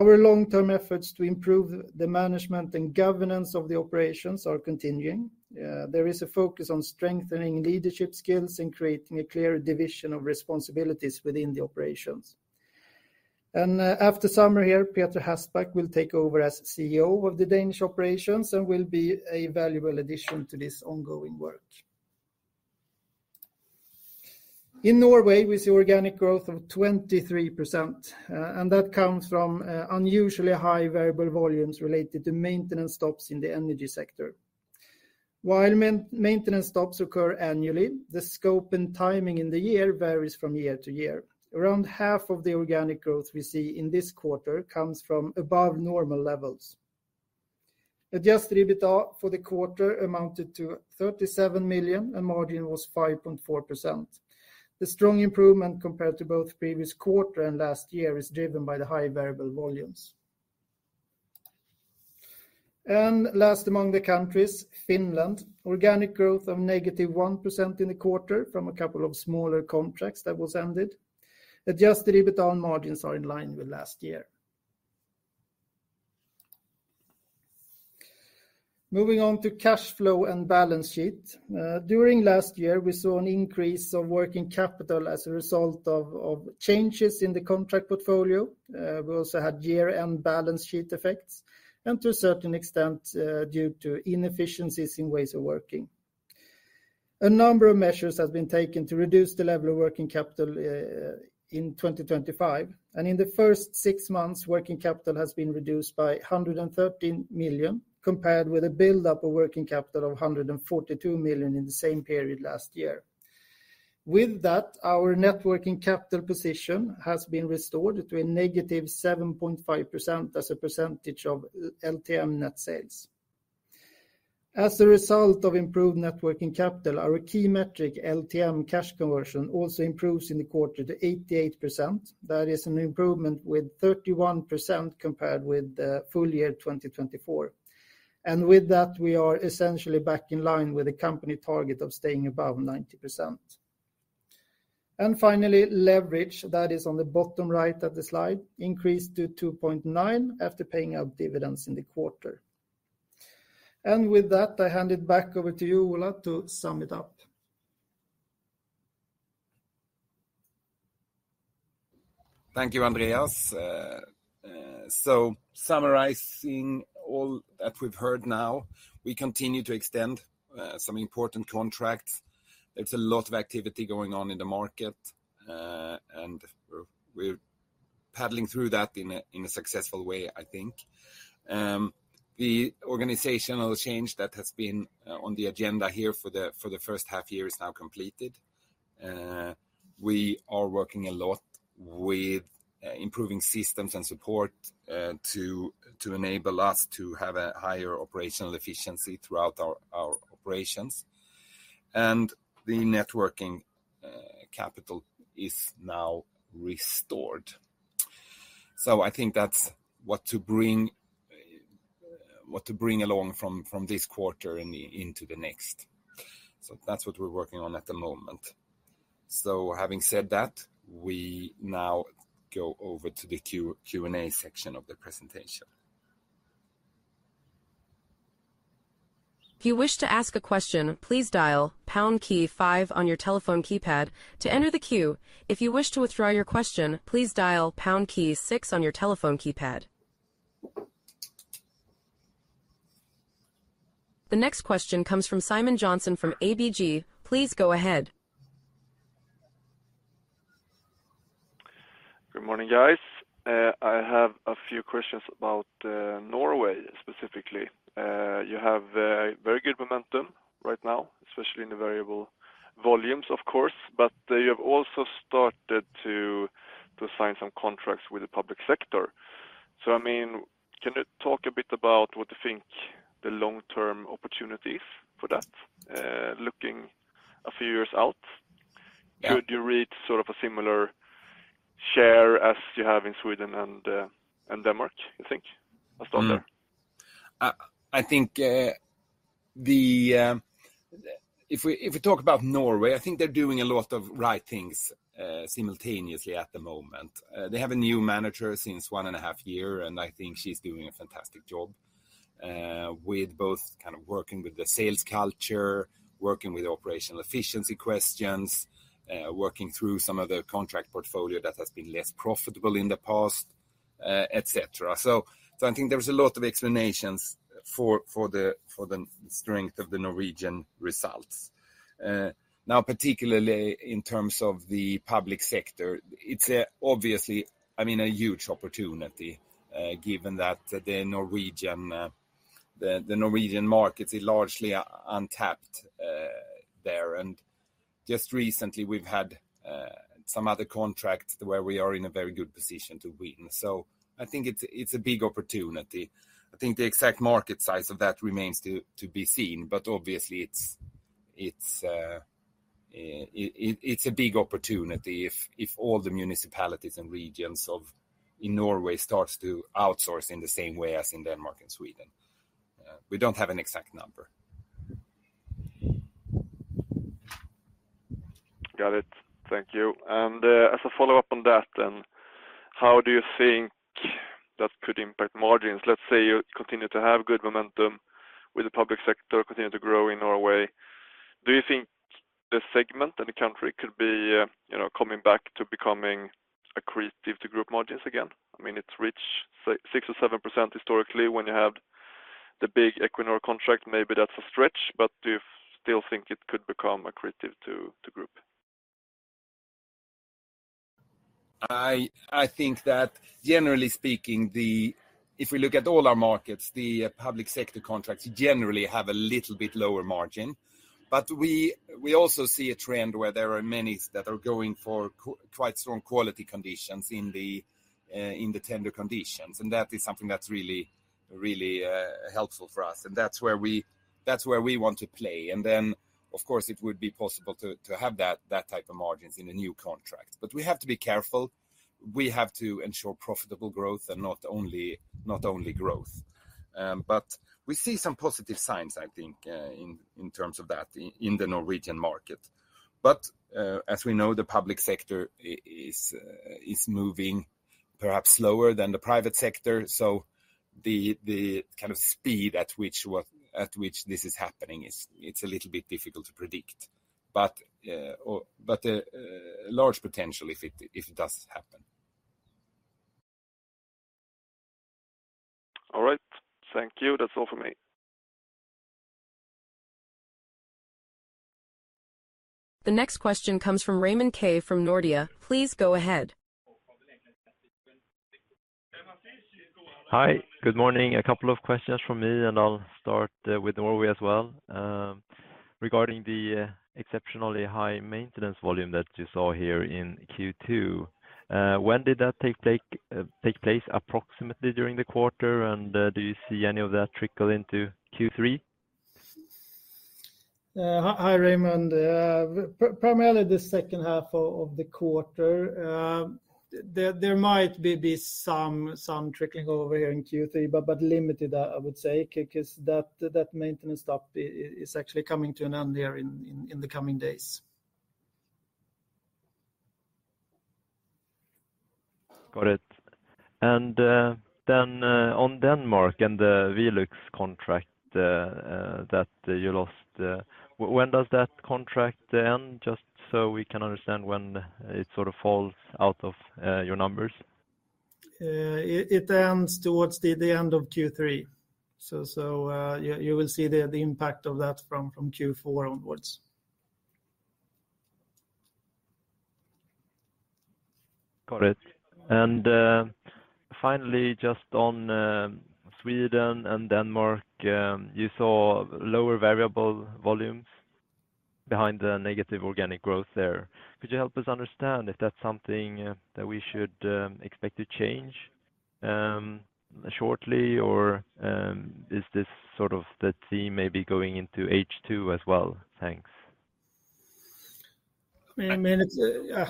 Our long-term efforts to improve the management and governance of the operations are continuing. There is a focus on strengthening leadership skills and creating a clear division of responsibilities within the operations. And after summer here, Peter Hastback will take over as CEO of the Danish operations and will be a valuable addition to this ongoing work. In Norway, we see organic growth of 23%, and that comes from unusually high variable volumes related to maintenance stops in the energy sector. While maintenance stops occur annually, the scope and timing in the year varies from year to year. Around half of the organic growth we see in this quarter comes from above normal levels. Adjusted EBITDA for the quarter amounted to 37 million and margin was 5.4%. The strong improvement compared to both previous quarter and last year is driven by the high variable volumes. And last among the countries, Finland, organic growth of -1% in the quarter from a couple of smaller contracts that was ended. Adjusted EBITDA margins are in line with last year. Moving on to cash flow and balance sheet. During last year, we saw an increase of working capital as a result of changes in the contract portfolio. We also had year-end balance sheet effects, and to a certain extent due to inefficiencies in ways of working. A number of measures have been taken to reduce the level of working capital in 2025, and in the first 6 months, working capital has been reduced by 113 million, compared with a build-up of working capital of 142 million in the same period last year. With that, our net working capital position has been restored to a negative 7.5% as a percentage of LTM net sales. As a result of improved net working capital, our key metric, LTM cash conversion, also improves in the quarter to 88%. That is an improvement with 31% compared with the full year 2024. And with that, we are essentially back in line with the company target of staying above 90%. And finally, leverage, that is on the bottom right of the slide, increased to 2.9 after paying out dividends in the quarter. And with that, I hand it back over to you, Ola, to sum it up. Thank you, Andreas. So summarizing all that we've heard now, we continue to extend some important contracts. There's a lot of activity going on in the market, and we're paddling through that in a successful way, I think. The organizational change that has been on the agenda here for the first half year is now completed. We are working a lot with improving systems and support to enable us to have a higher operational efficiency throughout our operations. And the net working capital is now restored. So I think that's what to bring along from this quarter and into the next. So that's what we're working on at the moment. So having said that, we now go over to the Q&A section of the presentation. If you wish to ask a question, please dial pound key 5 on your telephone keypad to enter the queue. If you wish to withdraw your question, please dial pound key 6 on your telephone keypad. The next question comes from Simon Johnson from ABG. Please go ahead. Good morning, guys. I have a few questions about Norway specifically. You have very good momentum right now, especially in the variable volumes, of course, but you have also started to sign some contracts with the public sector. So, I mean, can you talk a bit about what you think the long-term opportunities for that, looking a few years out? Yeah. Could you reach sort of a similar share as you have in Sweden and Denmark, you think? I'll start there. I think if we talk about Norway, I think they're doing a lot of right things simultaneously at the moment. They have a new manager since 1.5 years, and I think she's doing a fantastic job with both kind of working with the sales culture, working with operational efficiency questions, working through some of the contract portfolio that has been less profitable in the past, etc. So I think there's a lot of explanations for the strength of the Norwegian results. Now, particularly in terms of the public sector, it's obviously, a huge opportunity, given that the Norwegian market is largely untapped there. And just recently, we've had some other contracts where we are in a very good position to win. So I think it's a big opportunity. I think the exact market size of that remains to be seen, but obviously it's a big opportunity if all the municipalities and regions in Norway starts to outsource in the same way as in Denmark and Sweden. We don't have an exact number. Got it. Thank you. And as a follow-up on that, then, how do you think that could impact margins? Let's say you continue to have good momentum with the public sector, continue to grow in Norway. Do you think the segment and the country could be, coming back to becoming accretive to group margins again? It's reached 6 or 7% historically when you have the big Equinor contract. Maybe that's a stretch, but do you still think it could become accretive to group? I think that generally speaking, if we look at all our markets, the public sector contracts generally have a little bit lower margin. But we also see a trend where there are many that are going for quite strong quality conditions in the tender conditions, and that is something that's really helpful for us, and that's where we want to play. And then, of course, it would be possible to have that type of margins in a new contract. But we have to be careful. We have to ensure profitable growth and not only growth. But we see some positive signs, I think, in terms of that in the Norwegian market. But as we know, the public sector is moving perhaps slower than the private sector. So the kind of speed at which this is happening it's a little bit difficult to predict. But a large potential if it does happen. All right. Thank you. That's all for me. The next question comes from Raymond K. from Nordia. Please go ahead. Hi, good morning. A couple of questions from me, and I'll start with Norway as well. Regarding the exceptionally high maintenance volume that you saw here in Q2, when did that take place approximately during the quarter, and do you see any of that trickle into Q3? Hi, Raymond. Primarily the second half of the quarter. There might be some trickling over here in Q3, but limited, I would say, because that maintenance stop is actually coming to an end here in the coming days. Got it. And then on Denmark and the Velux contract that you lost, when does that contract end? Just so we can understand when it sort of falls out of your numbers. It ends towards the end of Q3. So you will see the impact of that from Q4 onwards. Got it. And finally, just on Sweden and Denmark, you saw lower variable volumes behind the negative organic growth there. Could you help us understand if that's something that we should expect to change shortly, or is this sort of the theme maybe going into H2 as well? Thanks.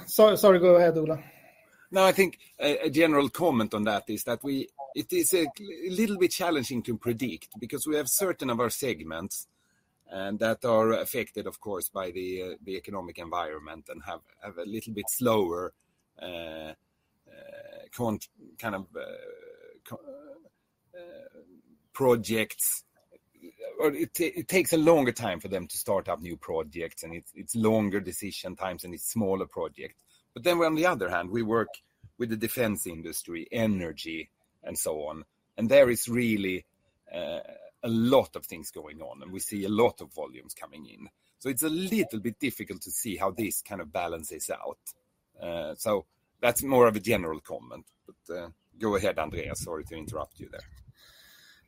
Sorry, go ahead, Ola. No, I think a general comment on that is that it is a little bit challenging to predict because we have certain of our segments and that are affected, of course, by the economic environment and have a little bit slower projects, or it takes a longer time for them to start up new projects, and it's longer decision times and it's smaller projects. But then on the other hand, we work with the defense industry, energy, and so on, and there is really a lot of things going on, and we see a lot of volumes coming in. So it's a little bit difficult to see how this kind of balances out. So that's more of a general comment. But go ahead, Andreas. Sorry to interrupt you there.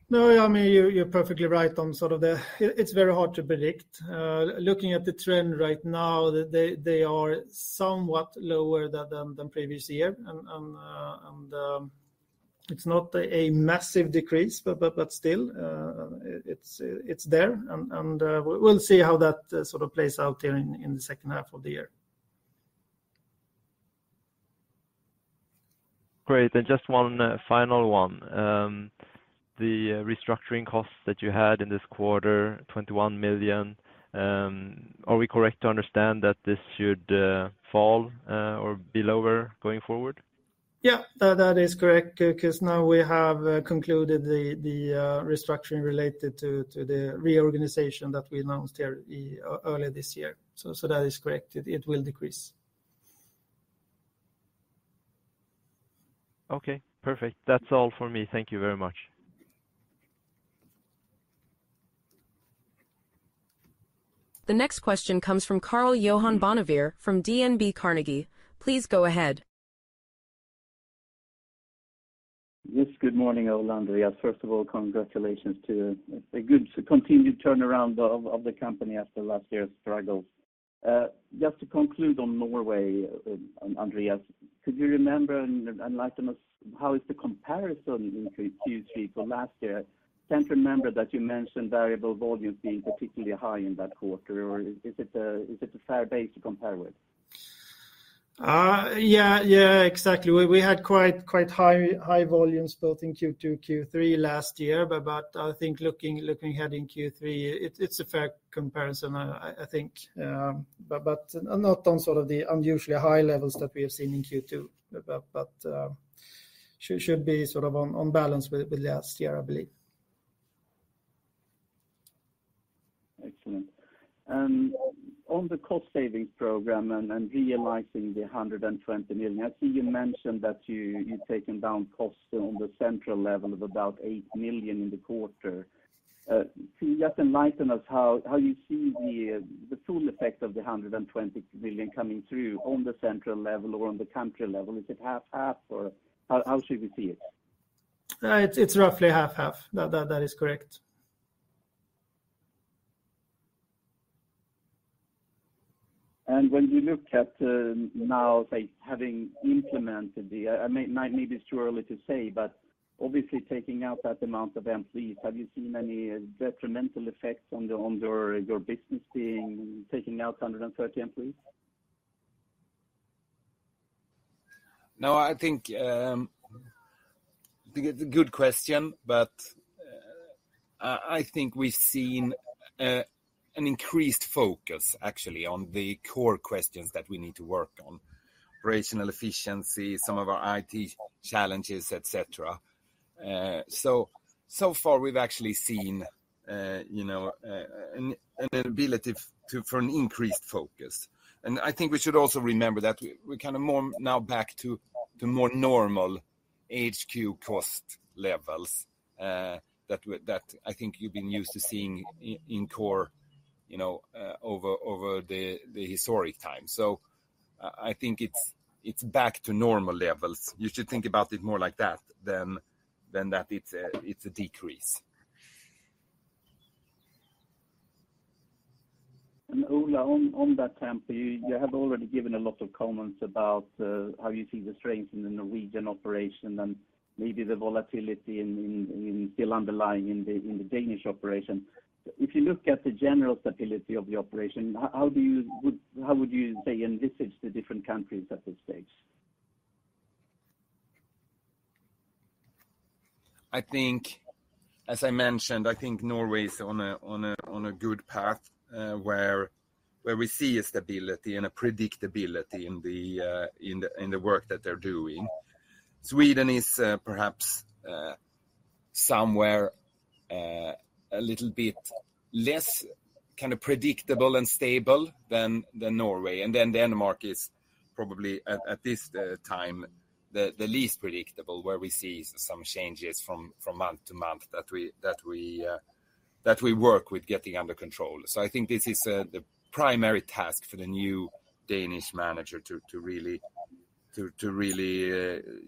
No, I mean, you're perfectly right on sort of it's very hard to predict. Looking at the trend right now, they are somewhat lower than previous year, and it's not a massive decrease, but still it's there, and we'll see how that sort of plays out here in the second half of the year. Great. And just one final one. The restructuring costs that you had in this quarter, 21 million. Are we correct to understand that this should fall or be lower going forward? Yeah, that is correct, because now we have concluded the restructuring related to the reorganization that we announced here earlier this year. So that is correct. It will decrease. Okay, perfect. That's all for me. Thank you very much. The next question comes from Karl-Johan Bonnevier from DNB Carnegie. Please go ahead. Yes, good morning, Ola and Andreas. First of all, congratulations to a good continued turnaround of the company after last year's struggles. Just to conclude on Norway, Andreas, could you remember and enlighten us, how is the comparison in Q3 for last year? I can't remember that you mentioned variable volumes being particularly high in that quarter, or is it a fair base to compare with? Yeah, exactly. We had quite high volumes both in Q2, Q3 last year, but I think looking ahead in Q3, it's a fair comparison, I think, but not on sort of the unusually high levels that we have seen in Q2, but should be sort of on balance with last year, I believe. Excellent. On the cost savings program and realizing the 120 million, I see you mentioned that you've taken down costs on the central level of about 8 million in the quarter. Can you just enlighten us how you see the full effect of the 120 million coming through on the central level or on the country level? Is it half, or how should we see it? It's roughly half. That is correct. And when you look at now, say, having implemented maybe it's too early to say, but obviously taking out that amount of employees, have you seen any detrimental effects on your business being taking out 130 employees? No, I think it's a good question, but I think we've seen an increased focus actually on the core questions that we need to work on: operational efficiency, some of our IT challenges, etc. So far we've actually seen an ability for an increased focus. And I think we should also remember that we're kind of more now back to more normal HQ cost levels that I think you've been used to seeing in Coor, over the historic time. So I think it's back to normal levels. You should think about it more like that than that it's a decrease. And Ola, on that tempo, you have already given a lot of comments about how you see the strength in the Norwegian operation and maybe the volatility in still underlying in the Danish operation. If you look at the general stability of the operation, how would you say envisage the different countries at this stage? I think as I mentioned, I think Norway is on a good path where we see a stability and a predictability in the work that they're doing. Sweden is perhaps somewhere a little bit less kind of predictable and stable than Norway, and then Denmark is probably at this time the least predictable, where we see some changes from month to month that we work with getting under control. So I think this is the primary task for the new Danish manager to really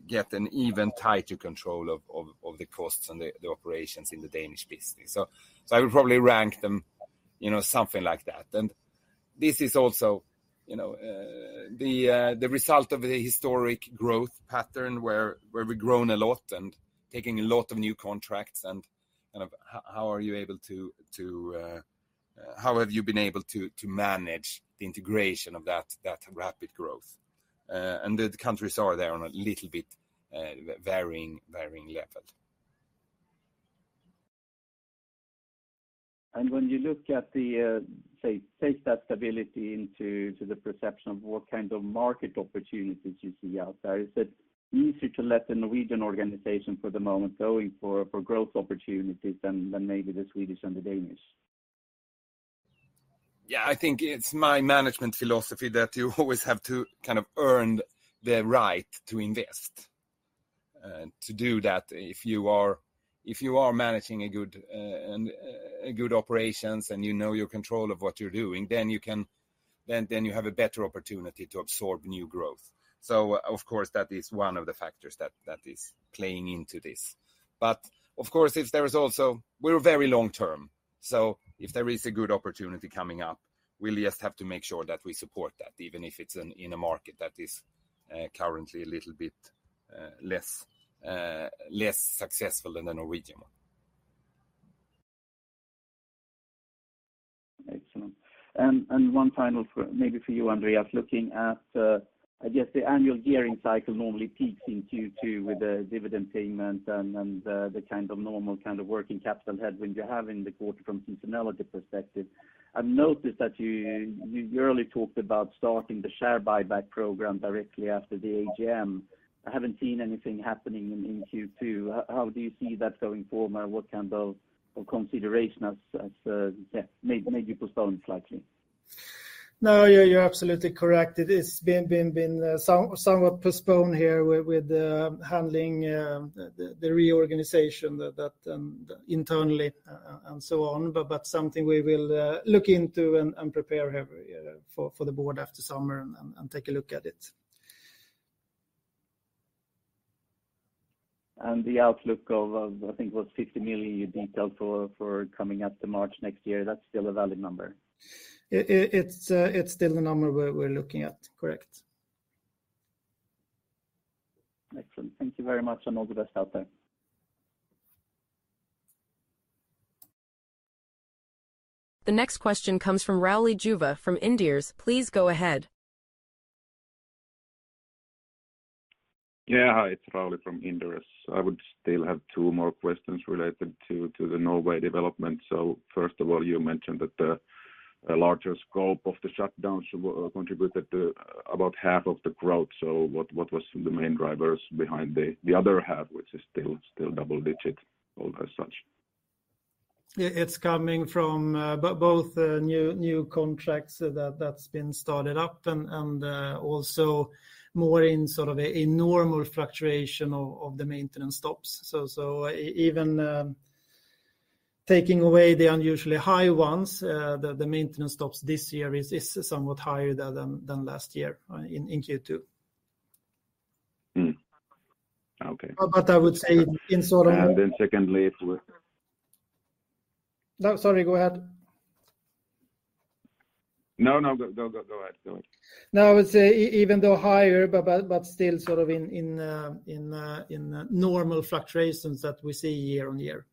get an even tighter control of the costs and the operations in the Danish business. So I would probably rank them, something like that. And this is also, the result of the historic growth pattern where we've grown a lot and taking a lot of new contracts, and kind of how are you able to how have you been able to manage the integration of that rapid growth? And the countries are there on a little bit varying level. And when you look at the, take that stability into the perception of what kind of market opportunities you see out there, is it easier to let the Norwegian organization for the moment going for growth opportunities than maybe the Swedish and the Danish? Yeah, I think it's my management philosophy that you always have to kind of earn the right to invest. To do that, if you are managing a good operations and your control of what you're doing, then you have a better opportunity to absorb new growth. So of course that is one of the factors that is playing into this. But of course, if there is also, we're very long term. So if there is a good opportunity coming up, we'll just have to make sure that we support that, even if it's in a market that is currently a little bit less successful than the Norwegian one. Excellent. And one final maybe for you, Andreas, looking at I guess the annual gearing cycle normally peaks in Q2 with the dividend payment and the kind of normal kind of working capital headwind you have in the quarter from seasonality perspective. I've noticed that you early talked about starting the share buyback program directly after the AGM. I haven't seen anything happening in Q2. How do you see that going forward? What kind of consideration has made you postpone slightly? No, you're absolutely correct. It has been somewhat postponed here with handling the reorganization that internally and so on. But something we will look into and prepare here for the board after summer and take a look at it. And the outlook of I think it was 50 million you detailed for coming up to March next year. That's still a valid number. It's still the number we're looking at, correct? Excellent. Thank you very much, and all the best out there. The next question comes from Rauli Juva from Inderes. Please go ahead. Yeah, hi, it's Rauli from Inderes. I would still have two more questions related to the Norway development. So first of all, you mentioned that the larger scope of the shutdowns contributed to about half of the growth. So what was the main drivers behind the other half, which is still double digit all as such? It's coming from both new contracts that's been started up and also more in sort of a normal fluctuation of the maintenance stops. So even taking away the unusually high ones, the maintenance stops this year is somewhat higher than last year in Q2. Okay. But I would say in sort of. And then secondly, if we. No, sorry, go ahead. No, go ahead. No, I would say even though higher, but still sort of in normal fluctuations that we see year on year.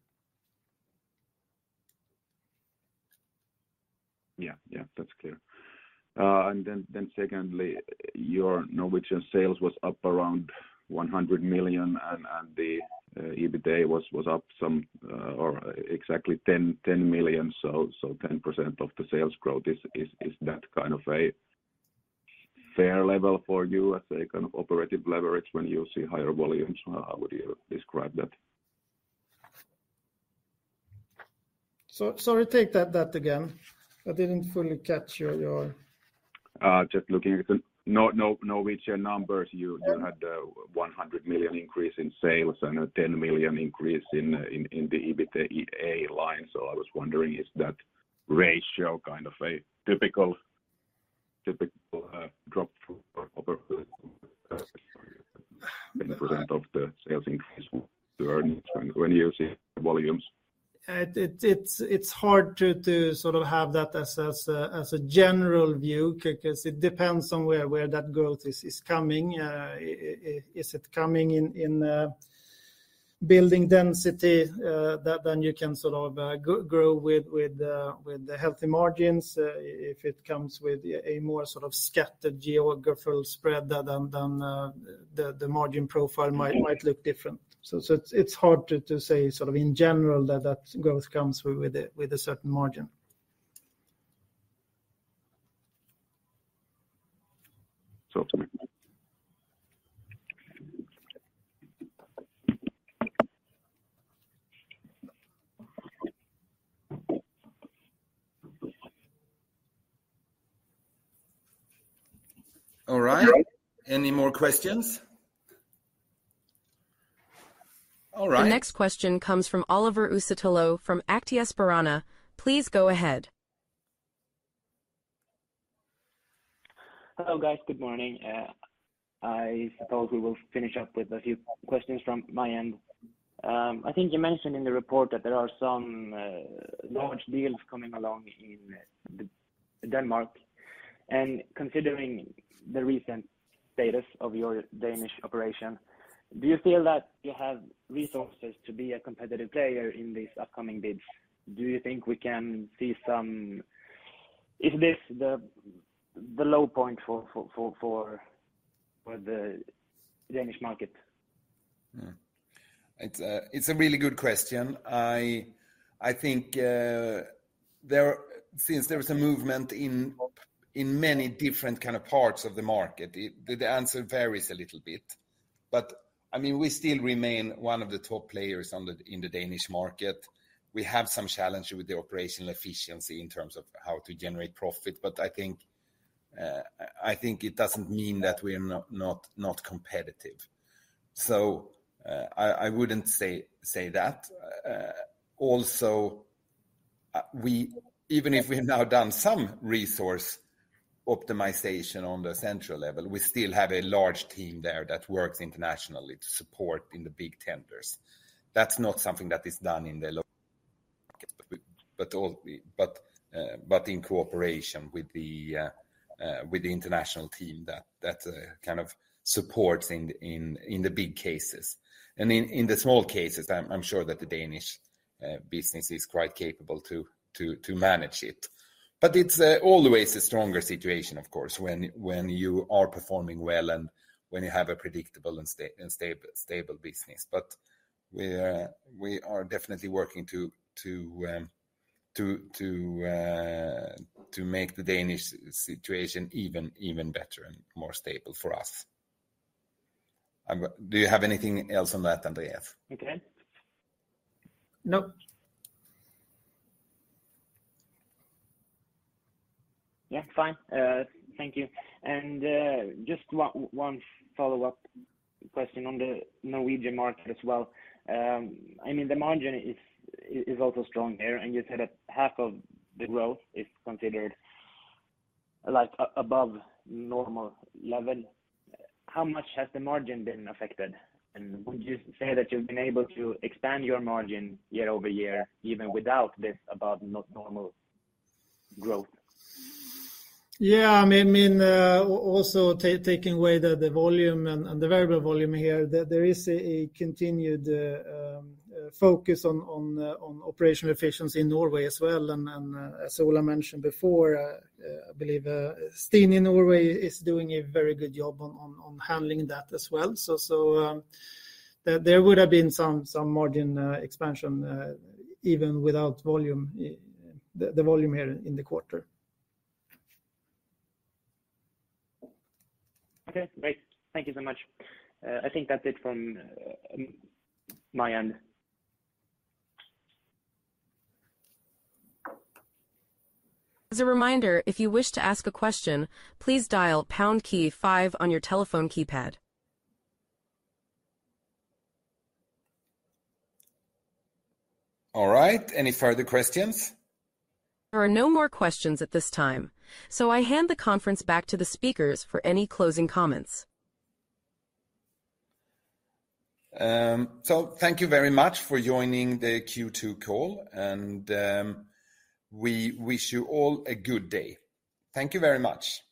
Yeah, that's clear. And then secondly, your Norwegian sales was up around 100 million, and the EBITDA was up some or exactly 10 million. So 10% of the sales growth is that kind of a fair level for you as a kind of operative leverage when you see higher volumes? How would you describe that? So sorry, take that again. I didn't fully catch your. Just looking at the Norwegian numbers, you had a 100 million increase in sales and a 10 million increase in the EBITDA line. So I was wondering, is that ratio kind of a typical drop through over 10% of the sales increase to earnings when you see volumes? It's hard to sort of have that as a general view, because it depends on where that growth is coming. Is it coming in building density that then you can sort of grow with the healthy margins? If it comes with a more sort of scattered geographical spread, then the margin profile might look different. So it's hard to say sort of in general that growth comes with a certain margin. So. All right. Any more questions? All right. The next question comes from Oliver Usitalo from Aktiespararna. Please go ahead. Hello, guys. Good morning. I suppose we will finish up with a few questions from my end. I think you mentioned in the report that there are some large deals coming along in Denmark. And considering the recent status of your Danish operation, do you feel that you have resources to be a competitive player in these upcoming bids? Do you think we can see some? Is this the low point for the Danish market? It's a really good question. I think since there's a movement in many different kind of parts of the market, the answer varies a little bit. But I mean, we still remain one of the top players in the Danish market. We have some challenge with the operational efficiency in terms of how to generate profit, but I think it doesn't mean that we are not competitive. So I wouldn't say that. Also, even if we've now done some resource optimization on the central level, we still have a large team there that works internationally to support in the big tenders. That's not something that is done in the local market, but in cooperation with the international team that kind of supports in the big cases. And in the small cases, I'm sure that the Danish business is quite capable to manage it. But it's always a stronger situation, of course, when you are performing well and when you have a predictable and stable business. But we are definitely working to make the Danish situation even better and more stable for us. Do you have anything else on that, Andreas? Okay. No. Yeah, fine. Thank you. And just one follow-up question on the Norwegian market as well. I mean, the margin is also strong there, and you said that half of the growth is considered like above normal level. How much has the margin been affected? And would you say that you've been able to expand your margin year over year, even without this above not normal growth? Yeah, I mean, also taking away the volume and the variable volume here, there is a continued focus on operational efficiency in Norway as well. And as Ola mentioned before, I believe Stine in Norway is doing a very good job on handling that as well. So there would have been some margin expansion even without volume, the volume here in the quarter. Okay, great. Thank you so much. I think that's it from my end. As a reminder, if you wish to ask a question, please dial pound key 5 on your telephone keypad. All right. Any further questions? There are no more questions at this time, so I hand the conference back to the speakers for any closing comments. So thank you very much for joining the Q2 call, and we wish you all a good day. Thank you very much.